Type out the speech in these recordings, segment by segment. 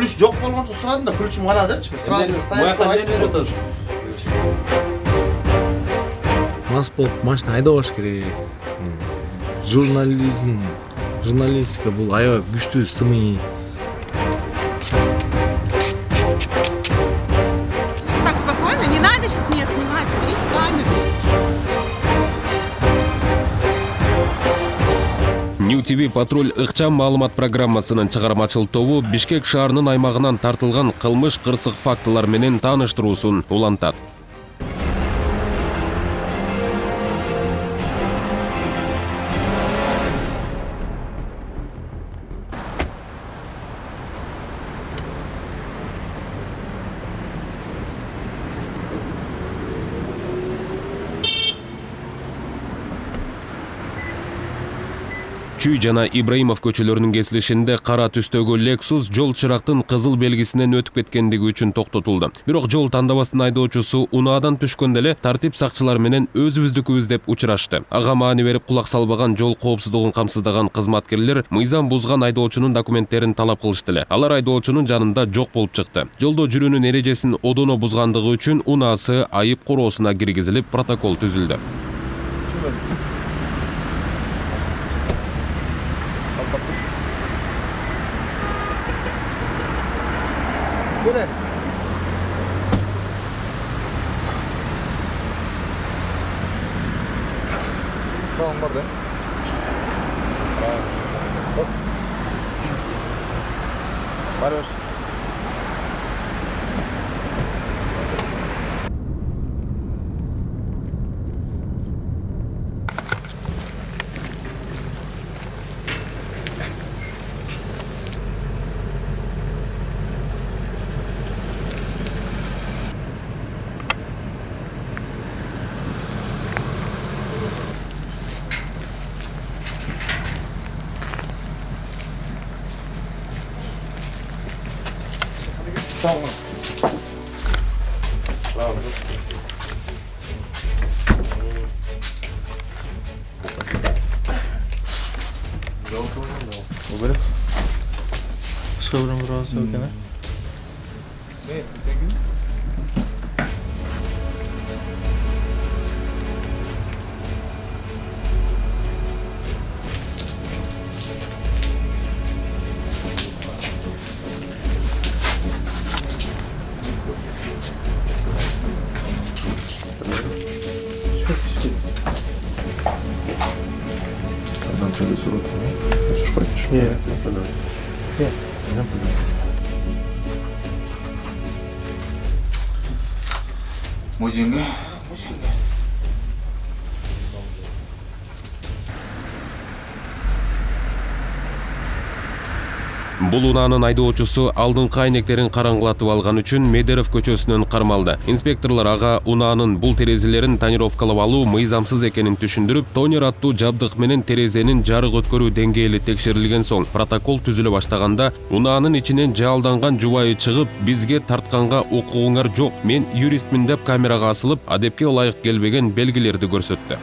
ключ жоқ болғанша сұрадым да, ключім ғана депші. Сразу стоять қойып. Мас болып машина айдабаш керек. Журналистика бұл аябай күшті сыми. Так спокойно, не надо сейчас меня снимать, уберите камеру. New TV патруль ыкчам маалымат программасынын чыгармачыл тобу Бишкек шаарынын аймагынан тартылган кылмыш кырсык фактылар менен тааныштыруусун улантат. Чүй жана Ибраимов көчөлөрүнүн кесилишинде кара түстөгү Lexus жол чырактын кызыл белгисинен өтүп кеткендиги үчүн токтотулду. Бирок жол тандабастын айдоочусу унаадан түшкөндө эле тартип сакчылары менен өзүбүздүкүбүз деп учурашты. Ага маани берип кулак салбаган жол коопсуздугун камсыздаган кызматкерлер мыйзам бузган айдоочунун документтерин талап кылышты эле. Алар айдоочунун жанында жок болуп чыкты. Жолдо жүрүүнүн эрежесин одоно бузгандыгы үчүн унаасы айып короосуна киргизилип, протокол түзүлдү. Böyle. Tamam burada. Hop. Var. Tamam. Bravo. Уберет. Шеврон biraz kenar. Ne? Sevgili? Муженге. Бул унаанын айдоочусу алдыңкы айнектерин караңгылатып алган үчүн Медеров көчөсүнөн кармалды. Инспекторлор ага унаанын бул терезелерин тонировкалап алуу мыйзамсыз экенин түшүндүрүп, тонер аттуу жабдык менен терезенин жарык өткөрүү деңгээли текшерилген соң протокол түзүлө баштаганда унаанын ичинен жаалданган жубайы чыгып, бизге тартканга укугуңар жок, мен юристмин деп камерага асылып, адепке ылайык келбеген белгилерди көрсөттү.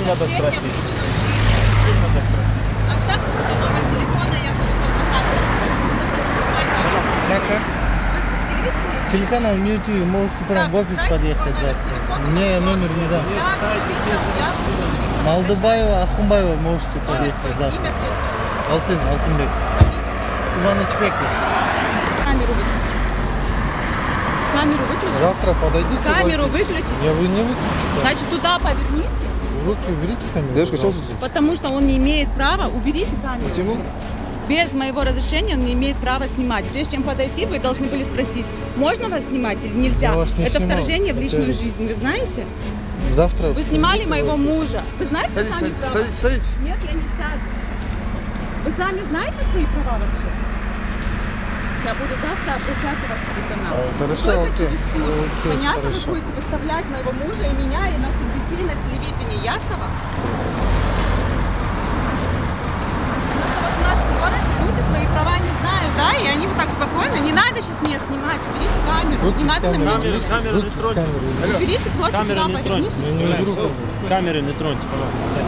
Надо спросить. Оставьте свой номер телефона, я буду Как? Вы с телевидения? Телеканал Мьюти, можете прям в офис подъехать завтра. Мне номер не дам. Малдыбаева, Ахунбаева можете подъехать завтра. Имя свое скажите. Алтынбек. Иваныч Беков. Камеру выключи. Камеру выключи. Завтра подойдите. Камеру выключи. Я вы не выключу. Значит, туда поверните. Руки уберите с камеры. Девушка, что тут? Потому что он не имеет права. Уберите камеру. Почему? Без моего разрешения он не имеет права снимать. Прежде чем подойти, вы должны были спросить, можно вас снимать или нельзя. Я вас не Это снимал. вторжение в личную жизнь, вы знаете? Завтра. Вы снимали моего мужа. Вы знаете сами Садитесь, права? садитесь, садитесь. Нет, я не сяду. Вы сами знаете свои права вообще? Я буду завтра обращаться в ваш телеканал. Хорошо, Только окей. через суд. Окей, Понятно? хорошо. Вы будете выставлять моего мужа и меня, и наших детей на телевидении. Ясно вам? Просто вот в нашем городе люди свои права не знают, да? И они вот так спокойно. Не надо сейчас меня снимать. Уберите камеру. Руки Не с надо на меня. камеры. Камеру не Руки с троньте. камеры. Уберите, просто Камеру туда не поверните. Я не уберу камеру. Камеры не троньте, пожалуйста.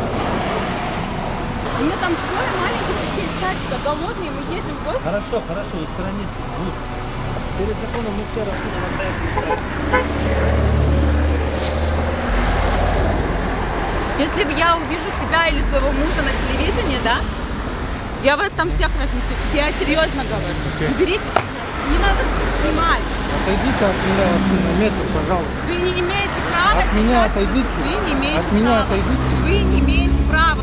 У меня там двое маленьких детей из садика, голодные, мы едем в гости. Хорошо, устраните. Перед законом мы все должны настоять. Если бы я увижу себя или своего мужа на телевидении, да, я вас там всех разнесу. Я серьезно говорю. Уберите, не надо снимать. Отойдите от меня вообще на метр, пожалуйста. Вы не имеете права От меня сейчас. отойдите. Вы не имеете От меня права. отойдите. Вы не имеете права.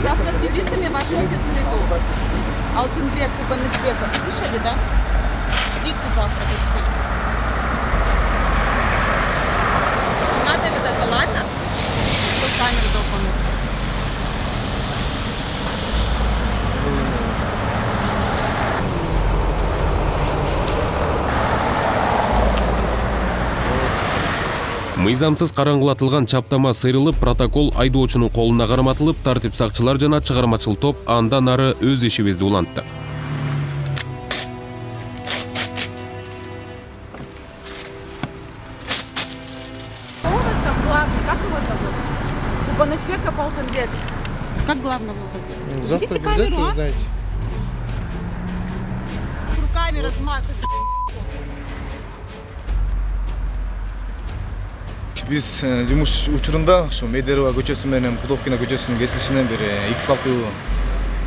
Завтра с юристами ваш офис приду. Алтынбек, Кубанычбеков, слышали, да? Ждите завтра гостей. Не надо вот это, ладно? Что камеру долбануть. Мыйзамсыз караңгылатылган чаптама сыйрылып, протокол айдоочунун колуна карматылып, тартип сакчылар жана чыгармачыл топ андан ары өз ишибизди улантты. Кто у вас там главный? Как его зовут? Кубанычбеков Алтынбек. Как главного его зовут? Завтра Берите камеру, придете, а? узнаете. Руками размахивать. Биз жумуш учурунда ошо Медерова көчөсү менен Пудовкина көчөсүнүн кесилишинен бери 206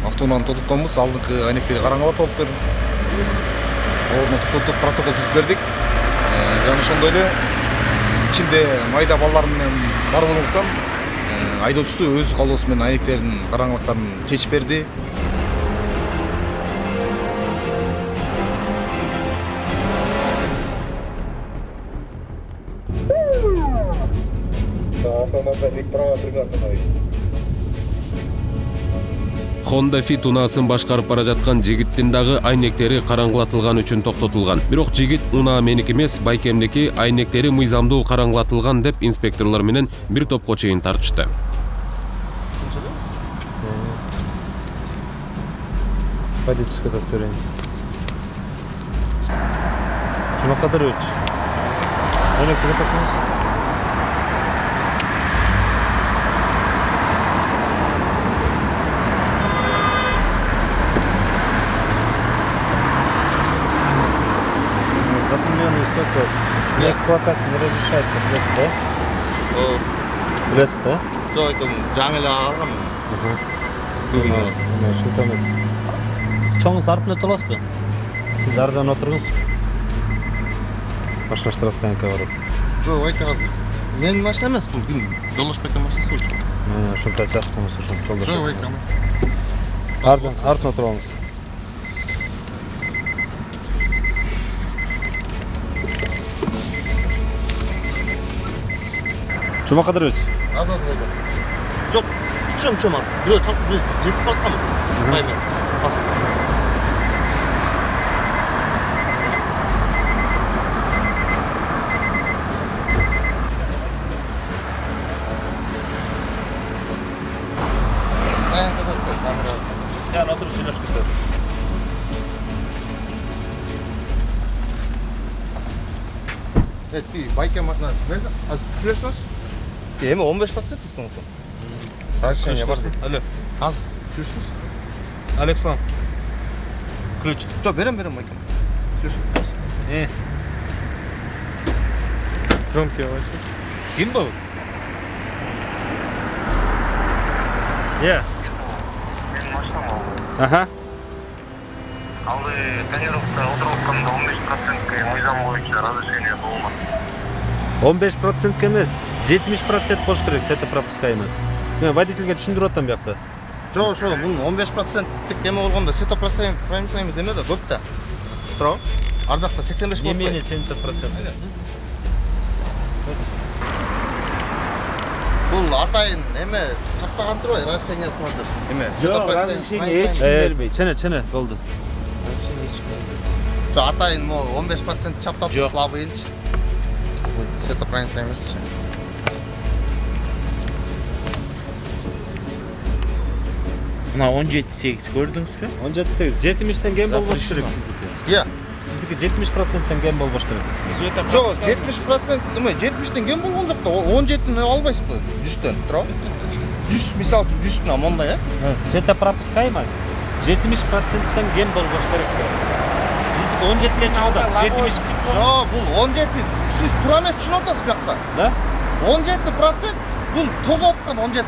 автоунааны токтотконбуз. Алдыңкы айнектери караңгылатып ордуна токтотуп протокол түзүп бердик. Жана ошондой эле ичинде майда балдар менен бар болгондуктан айдоочусу өз каалоосу менен айнектердин караңгылыктарын чечип берди. Honda Fit унаасын башкарып бара жаткан жигиттин дагы айнектери караңгылатылган үчүн токтотулган. Бирок жигит унаа меники эмес, байкемдики айнектери мыйзамдуу караңгылатылган деп инспекторлор менен бир топко чейин тартышты. Водительское удостоверение. Жумак Кадырович. Айнек көрөсүңүз. Затемненный исток для эксплуатации не разрешается. Білесіз, да? Білесіз, да? Жоқ, жаңа эле алгам. Ушунтип эмес. Сиз чоңуз артында отурасызбы? Сиз арзан отуруңуз. Башка штрафстоянкага барып. Жоқ, айта азыр. Менин машина эмес бул, ким? Жолдош бекем машинасы болчу. Ушунтип жаздыңыз, ошентип жолдош. Жоқ, айта. Арзан, артына отуруп алыңыз. Жумак Кадырович. Az bayda. Жоқ, чөм. Бирөө чалып бир жетип баратканмын. Баймен. Басып. Я на трусиле что-то. Ти байке машина. Берсе, аз сүрөсүз? Эми 15% диктің отыр. Разрешение бар. Алло. Аз сүрөсүз? Александр. Ключ. Жоқ, берем байке. Сүрөсүз. Громкий вообще. Ким бұл? Я. Ага. Алды тонировка отырғанда 15% мыйзам боюнча разрешение болмак. 15% емес, 70% болуш керек, сети пропуска эмес. Мен водительге түшүндүрүп атам биякта. Жоқ, ошо бунун 15%тик эме болгондо сетопроцент эмес эме да, көп да. Тура. Ар жакта 85 болуп. Не менее 70%. Бул атайын эме чаптаган турбайбы разрешениясына деп. Эме Разрешение чене болду. Жо атайын мо 15% чаптап слабыйынчы. Светопроницаемый эмес. Мына 17-8 көрдүңүзбү? 17-8 70-тен кем болбош керек сиздики. Я. Сиздики 70%-тен кем болбош керек. Жоқ, 70% неме, 70-тен кем болгон жок да, 17-ни албайсызбы? 100-төн, туурабы? 100, мисалы үчүн 100-төн мондай, Светопропускаемость 70%-тен кем болбош керек. Сиздики 17-ге чыкты. 70. Жок, бул 17, сиз туура эмес түшүнүп атасыз бияқта. Да? 17% бул тозуп аткан 17%.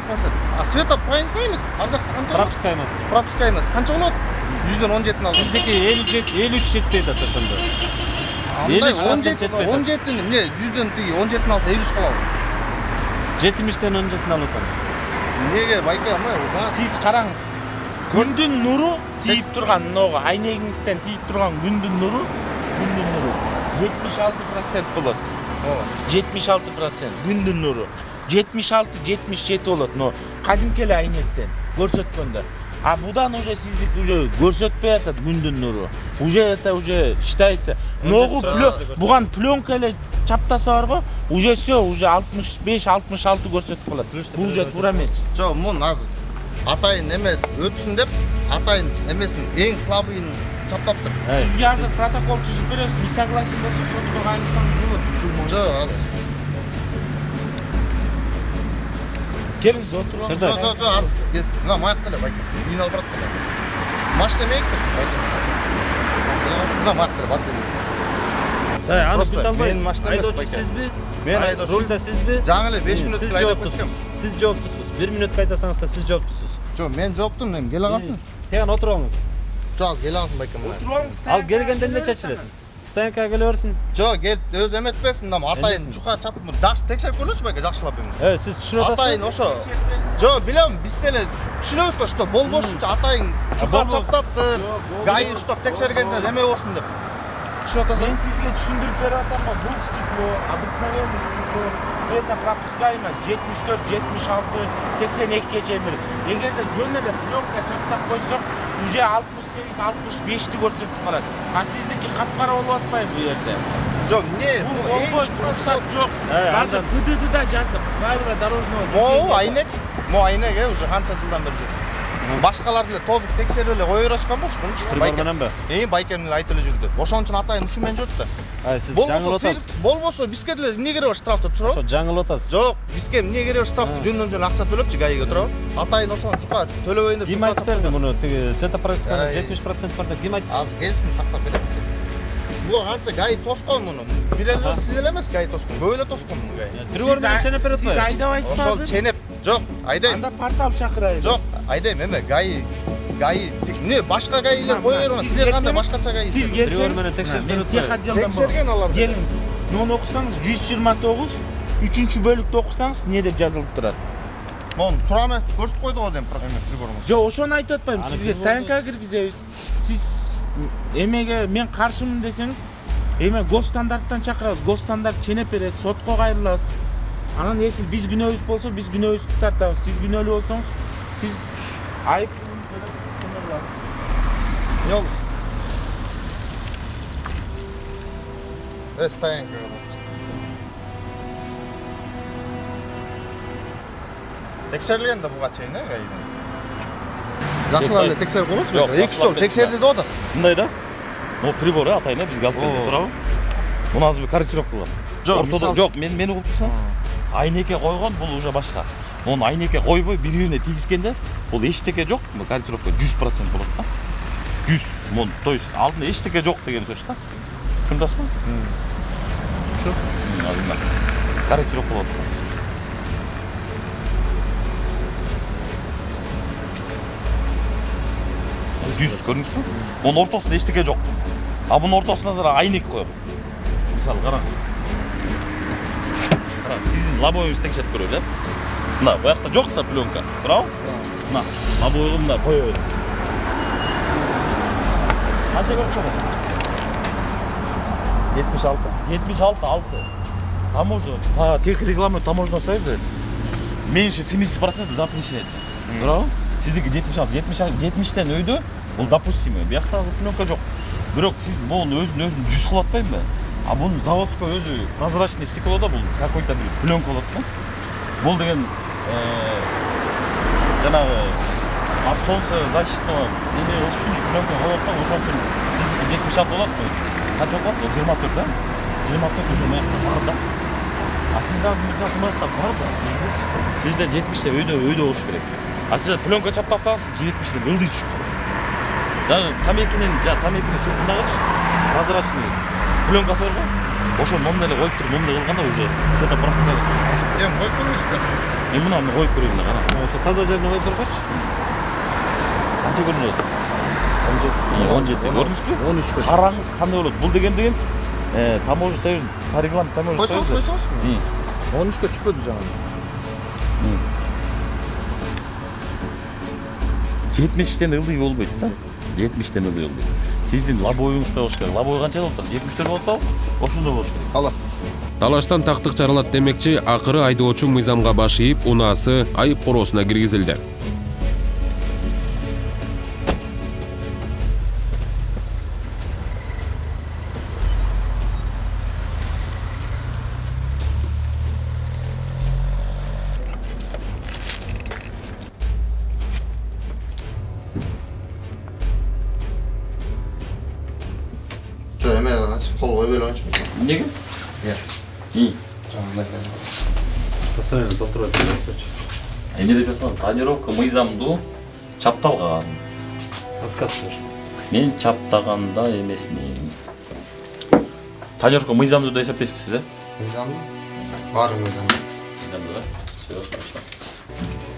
А светопроницаемость ар жакта канча? Пропускаемость. Пропускаемость канча болот? 100дөн 17-ни алсак. Сиздики 53 жетпейт ата ошондо. Андай 50% жетпейт. 17-ни эмне 100дөн тиги 17-ни алса 53 калабы. 70-тен 17-ни алып атат. Неге байка амай? Сиз караңыз. Күндүн нуру тийип турган, мынага айнегиңизден тийип турган күндүн нуру 76% болот. 76% күндүн нуру. 76-77 болот, но кадимки эле айнектен көрсөткөндө. А будан уже сиздик уже көрсөтпөй атат күндүн нуру. Уже это уже считается. Ногу буган пленка эле чаптаса барго, уже все, уже 65-66 көрсөтүп калат. Бул уже туура эмес. Жок, мун азыр атайын эме өтсүн деп, атайын эмесин эң слабыйын чаптаптыр. Сизге азыр протокол түзүп беребиз. Не согласен болсо сотко кайрылсаңыз болот. Жок, азыр. Келиңиз отуруп. Жок, азыр. Кес. Мына маяк эле байка. Үйүн алып барат да. Машина эмекпиз байка. Мына маяк эле бат эле. Аны Просто бүт албайсыз. менин машинам эмес Айдоочу байка. сизби? Мен айдоочу. Рулда сизби? Жаңы эле 5 мүнөт Сиз айдап жооптусуз. кеткем. Сиз жооптусуз. 1 мүнөткө айдасаңыз да сиз жооптусуз. Жок, мен жооптум, эми келе калсын. Тегин отуруп алыңыз. Жок, азыр келе калсын байка мына. Ал келгенде эмне чечилет? Стоянкага келе берсин. Жок, келип өзү эметип берсин, мына атайын жука чапып, даш текшерип көрөлүчү байка, жакшылап эми. Сиз түшүнүп атасызбы? Атайын ошо. Жок, билем, биз деле түшүнөбүз го, что болбош үчүн атайын жука чаптаптыр. Гаи что текшергенде эме болсун деп. Түшүнүп атасың? Мен сизге түшүндүрүп берип атам го, бул стекло, обыкновенный стекло, светопропускаемость 74, 76, 82 чейин. Эгерде жөн эле пленка чаптап койсок, уже 68-65ти көрсөтүп калат. А сиздики капкара болуп атпайбы бу жерде? Жок, не, Бул болбойт, рухсат жок. Даже ПДДда жазып, правила дорожного Могу айнек, уже канча жылдан бери жүр. Башкалар деле тозуп текшерип эле кое беришкен болчу. Прибор мененби? Байкем эле айтып эле жүрдү. Ошон үчүн атайын ушу менен жүрөт да. Сиз жаңылып атасыз. Болбосо бизге деле эмне кереги бар штрафты, Ошо туурабы? жаңылып атасыз. Жок, бизге эмне кереги бар штрафты жөндөн акча төлөпчү гаиге, туурабы? Атайын ошону жука төлөбөйүн деп. Ким айтып берди муну? Тиги светопропускаемость 70% бар деп ким айтты? Азыр келсин, тактап берет сизге. Бул канча гаи тоскон муну. Бир эле сиз эле эмес гаи тоскон. Көп эле тоскон муну гаи. Прибор менен ченеп берет Сиз айдабайсызбы Ошол азыр? ченеп. Жок, айдайм. Анда портал чакырайын. Жок, айдайм эме гаи эмне башка гаилер кое берип, сиздер кандай башкача гаи? Сиз Прибор менен келсеңиз, текшерип мен берет. тех отделден Текшерген алар. Келиңиз. Муну окусаңыз 129, 3-чү бөлүктү окусаңыз не деп жазылып турат. Мон туура эмес көрсөтүп койду го дейм приборумуз. Жок, ошону айтып атпайм. Сизге стоянкага киргизебиз. Сиз эмеге мен каршымын десеңиз, эме госстандарттан чакырабыз. Госстандарт ченеп берет, сотко кайрыласыз. Анан если биз күнөөбүз болсо, биз күнөөбүздү тартабыз. Сиз күнөөлүү болсоңуз, сиз айып Yol. Стоянка. Текшерилген да буга чейин, гаимен. Жакшылап эле текшерип коелучу. Жок, 2 жол текшерди деп атат. Мындай да. Могу прибору атайын бизге алып келди, туурабы? Муну азыр бир корректировка кылам. Жок, Жок, мени угуп турсаңыз, айнекке койгон бул уже башка. Муну айнекке койбой бири-бирине тийгизгенде бул эчтеке жок, бул корректировка 100% болот да. 100. Мун, то есть алдында эчтеке жок деген сөз да. Түшүндүсүңбү? Чо? Алдында корректировка болот. 100 көрдүңүзбү? Мунун ортосунда эчтеке жок. А мунун ортосуна азыр айнек коем. Мисалы караңыз. Караңыз, сиздин лобоюңузду текшерип көрөлү, э? Мына, бу жакта жок да пленка, туурабы? Мына, лобоюга мына кое берем. Канча окшогон? 76. 76,6. Таможня, тех регламент таможенного союза меньше 70% запрещается. Туурабы? Сиздики 76, 70тен өйдө, бул допустимый. Биякта азыр пленка жок. Бирок сиз могу өзүн 100 кылып атпайбы? А бунун заводской өзү прозрачный стекло да, бул какой-то бир пленка болот да. Бул деген жанагы от солнца защитного неме кылыш үчүн пленка коет да, ошон үчүн сиздики 76 болот го. Канча болот? 24 да? 24 ошо мыякта бар да. А сизде азыр мисалы мыякта бар да, негизичи. Сизде 70 өйдө болуш керек. А сиз пленка чаптапсаңыз 70 ылдый түшүп турат. Даже тамекинин сыртындагычы прозрачный пленкасы бар го. Ошо момун эле коюп туруп, момун эле кылганда уже светопроводкага тасып. Эми коюп көрүңүзбү? Мынаны коюп көрөйүн да, кара. Ошо таза жерине коюп тургачы. Канча көрүнөт? 17. Көрдүңүзбү? 13 кө. Караңыз кандай болот? Бул дегенчи таможня союз, по регламенту таможня союз. Койсоңузбу? 13 кө түшпөдү жаңы. 70-тен ылдый болбойт да. 70-тен ылдый болбойт. Сиздин лобоюңузда болуш керек. Лобой канча болот? 74 болот да? Ошондой болуш керек. Ала. Талаштан тактык чаралат демекчи, акыры айдоочу мыйзамга баш ийип, унаасы айып короосуна киргизилди. Эмеден ач, кол кой берип ач. Неге? Постоянно толтурат берет. Эмне деп жазган? Тонировка мыйзамдуу чапталган. Отказ бер. Мен чаптаганда эмесмин. Тонировка мыйзамдуу деп эсептейсизби, э? Мыйзамдуу? Бар мыйзамдуу. Мыйзамдуу да? Всё, хорошо.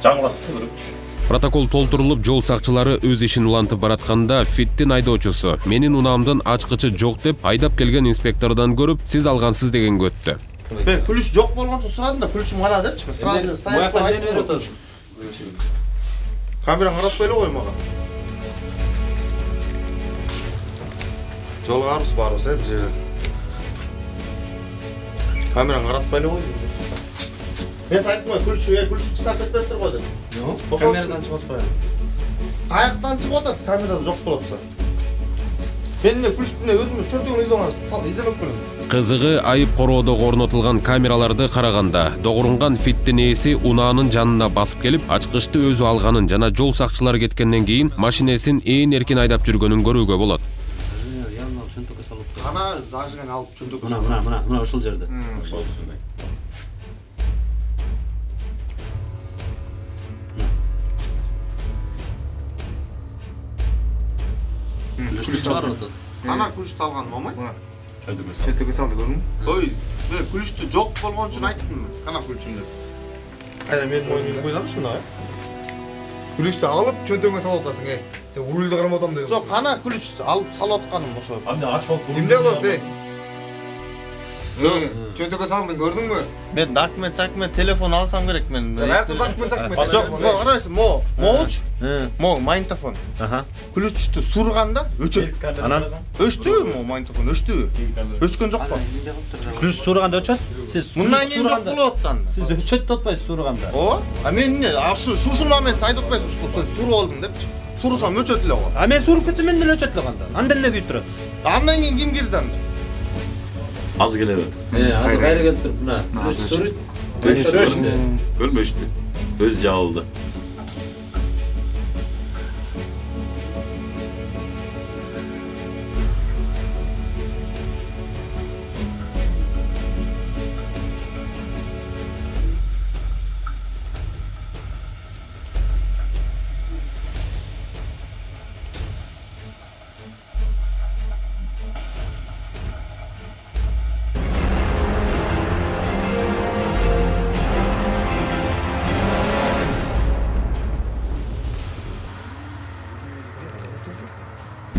Жаңыласыз да, көрөкчү. Протокол толтурулуп, жол сакчылары өз ишин улантып баратканда Фиттин айдоочусу менин унаамдын ачкычы жок деп айдап келген инспектордон көрүп, сиз алгансыз деген өттү. Мен күлүш жок болгончо сурадым да, күлүшүм кара депчи. Сразу стоять айтып атат. Камераны каратпай эле кой мага. Жолго барыбыз, бир жерде. Камераны каратпай эле кой. Мен айттым ғой, күлүш чистап кетпептир го деп. Камерадан чыгып атпайбы? Каяктан чыгып атат, камерада жок болотса. Мен күлүштүн өзүмө чөнтөгүн издемек болом. Кызыгы, айып короодо орнотулган камераларды караганда, догурунган Фиттин ээси унаанын жанына басып келип, ачкычты өзү алганын жана жол сакчылары кеткенден кийин машинесин ээн эркин айдап жүргөнүн көрүүгө болот. Янына чөнтөккө салып. Ана зажиган алып чөнтөккө. Мына ошол жерде. Күлүш чыгарып. Ана күлүштү алган момай. Чөнтөккө салды, көрдүңбү? Ой, мен күлүштү жок болгон үчүн айттым. Кана күлүшүм деп. Кайра менин моюнумду койдуң ушундай. Күлүштү алып чөнтөгүңө салып атасың, Сен урулду карап атам деген. Жок, кана күлүштү алып салып атканым ошо. Эмне ачып алып Эмне кылат, Чөнтөгкө салдың, көрдүңбү? Мен документ, телефон алсам керек мен. Документ. Жок, карайсың, моуч. Магнитофон. Күлүштү сурганда өчөт. Анан Өчтүбү магнитофон, өчтүбү? Өчкөн жокпу? күлүш сурганда өчөт. Сиз Мындан кийин жок болот да. Сиз өчөт деп атпайсыз сурганда. Ооба. А мен эмне? Ушул мен айтып атпайсыз, что суруу болдум депчи. Сурусам өчөт эле го. А мен суруп кетсем мен деле өчөт эле канда. Анда эмне күйүп турат? Андан кийин ким кирди анда? аз келеби. Азыр кайра келип туруп, мына. Күлүш сурuyт. Өчтү. Көрмөштү. Өзү жабылды.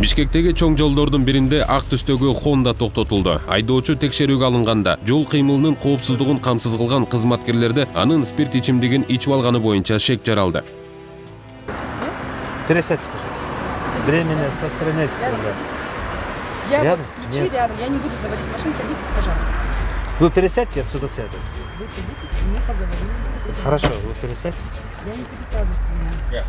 Бишкектеги чоң жолдордун биринде ак түстөгү Honda токтотулду. Айдоочу текшерүүгө алынганда, жол кыймылынын коопсуздугун камсыз кылган кызматкерлерде анын спирт ичимдигин ичип алганы боюнча шек жаралды. Пересядьте, пожалуйста. Временно состраняйтесь. Я вот ключи рядом, я не буду заводить машину, садитесь, пожалуйста. Вы пересядьте, я сюда сяду. Вы садитесь, и мы поговорим. Хорошо, вы пересядьте. Я не пересяду с вами.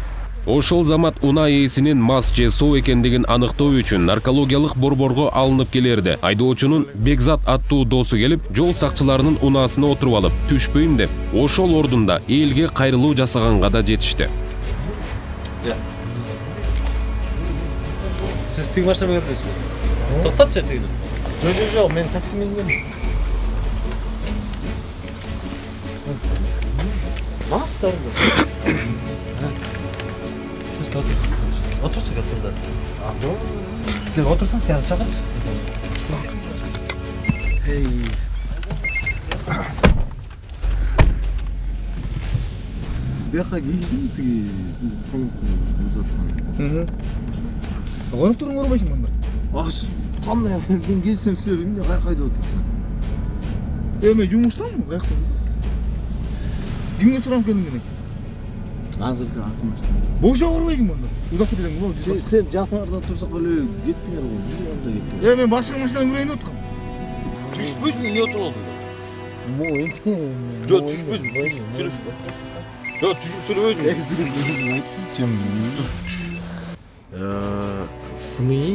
Ошол замат унаа ээсинин мас же соо экендигин аныктоо үчүн наркологиялык борборго алынып келерди. Айдоочунун Бекзат аттуу досу келип, жол сакчыларынын унаасына отуруп алып, түшпөйм деп, ошол ордунда элге кайрылуу жасаганга да жетишти. Сиз тиги машина менен келесизби? Токтотчу тигини. Жок, мен такси менен келдим. Масса орду. Отырсак атсаңдар. Кел отырсаң, кел чакырчы. Бияка келдим тиги узаткан. Ойнап турган көрбөйсүң мында. Кандай мен келсем силер эмне кайда отурсаң? Мен жумуштамын, каякта. Кимге сурап келдиң менен? Азыркы акмашта. Бошо көрбөйсүң мында. Узап кетелиң болду. Сен жакынарда турсак эле кеттиңер го, жүргөндө кеттиңер. Мен башка машинадан көрөйүн деп аткам. Түшпөйсүңбү, эмне отуруп алдың? Жок, түшпөйсүңбү, сүйлөшпө. Жок, түшүп сөйлөбөйсүңбү. СМИ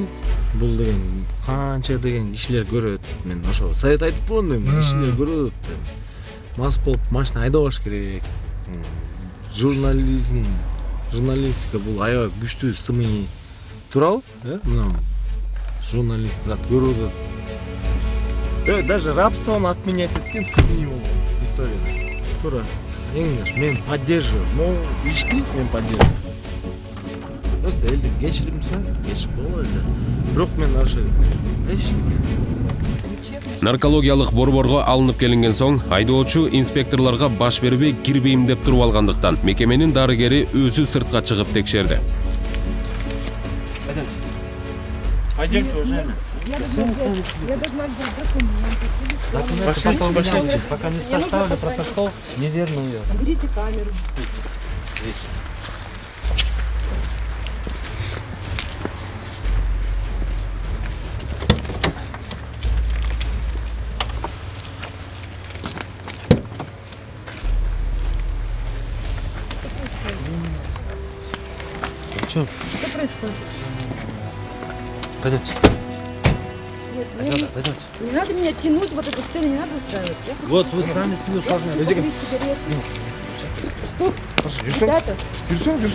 бул деген канча деген кишилер көрөт. Мен ошо совет айтып кондойм, кишилер көрөт деп. Мас болуп машина айдабаш керек. Журналистика бул аябай күчтүү СМИ. Туурабы? Мына журналист брат көрөт. Даже рабствону отменять эткен СМИ болгон историяда. Туура. Мен поддерживаю. Но ишти мен поддерживаю. Просто элден кечирим сурайм, кечип боло эле. Бирок мен ошо эчтеке. Наркологиялык борборго алынып келинген соң, айдоочу инспекторлорго баш бербей кирбейм деп туруп алгандыктан, мекеменин дарыгери өзү сыртка чыгып текшерди. Пойдемте уже. Я должна взять документы. Пошлите. Пока не составлю протокол, не верну ее. Берите камеру. Что происходит? Пойдемте. Нет, Пойдемте. не надо меня тянуть, вот эту сцену не надо устраивать. Вот вы сами себе усложняете. Курить сигареты. Стоп. Ребята,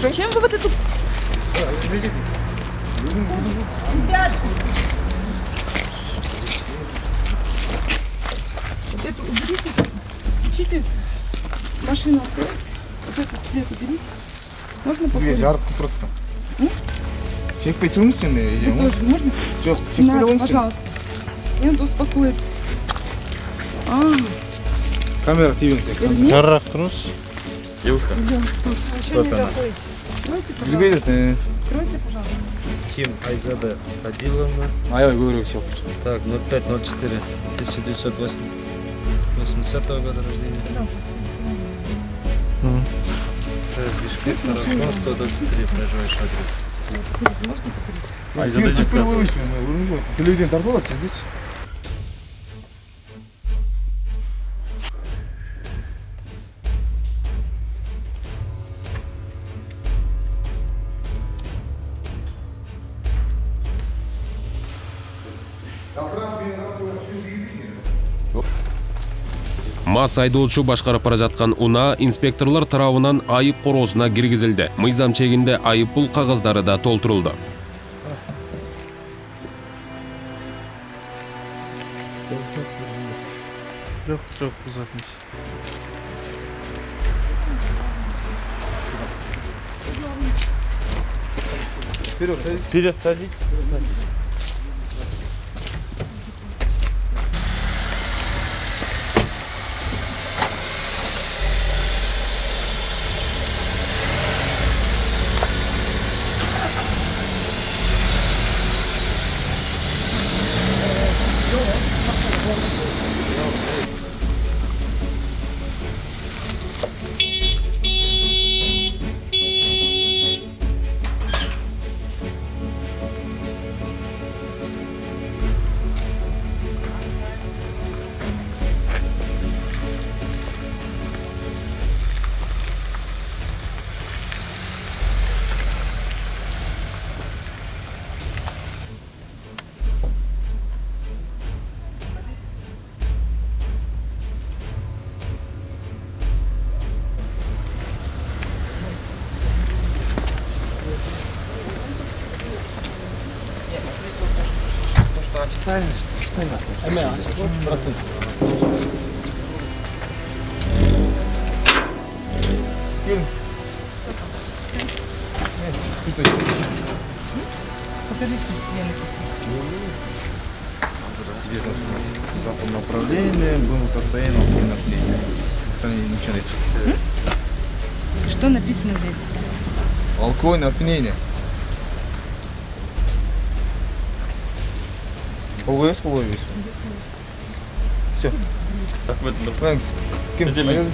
зачем вы вот эту... Ребята! Вот эту уберите, включите, машину откройте, вот этот цвет уберите. Можно покурить? Жарык турат. Чекпей турмуш сен Вы тоже, можно? Жок, чекпей Надо, болмуш сен. пожалуйста. Мне надо успокоиться. Камера тийбеңиз. Нет? Турмуш. Девушка. Еще не заходите. Откройте, пожалуйста. Кирбейт. Откройте, пожалуйста. Ким Айзада Адиловна. Аябай көбүрөөк чек. Так, 0504 1980 года рождения. Бишкек, Таракан, 123, проживающий адрес. Можно покурить? Айзада отказывается. Телевидение тартып алат сиздечи. Мас айдоочу башкарып бара жаткан унаа инспекторлор тарабынан айып короосуна киргизилди. Мыйзам чегинде айып пул кагаздары да толтурулду. Жок, узатмыш. Вперед садитесь. Эме ачып коечу, брат. Келиңиз. Испытывайте. Покажите, где написано. Здесь написано. Запад направления был состояние алкогольного опьянения. Остальное ничего нет. Что написано здесь? Алкогольное опьянение. Колгоюз, колгоюз. Все. Koyыңыз. Ким? Ödemeyiniz.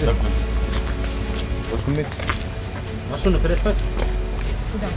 Документ. Машину переставь. Куда?